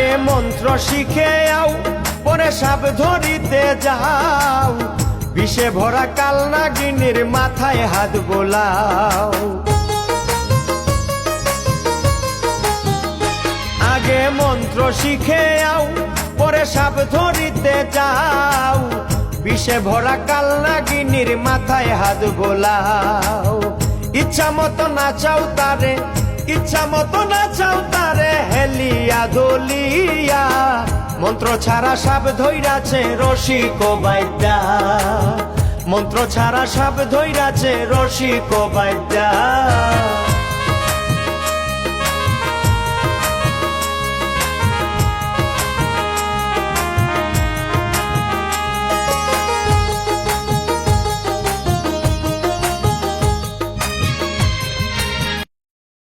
আগে মন্ত্র শিখে আও, পরে সাপ ধরিতে যাও, বিষে ভরা কাল নাগিনীর মাথায় হাত বোলাও। আগে মন্ত্র শিখে আও, পরে সাপ ধরিতে যাও, বিষে ভরা কাল নাগিনীর মাথায় হাত বোলাও। ইচ্ছা মতো নাচাও তারে, ইচ্ছা মতো নাচাও তারে, হেলিয়া দলিয়া, মন্ত্র ছাড়া সাপ ধইরাছে রসিক বাইদা, মন্ত্র ছাড়া সাপ ধইরাছে রসিক বাইদা।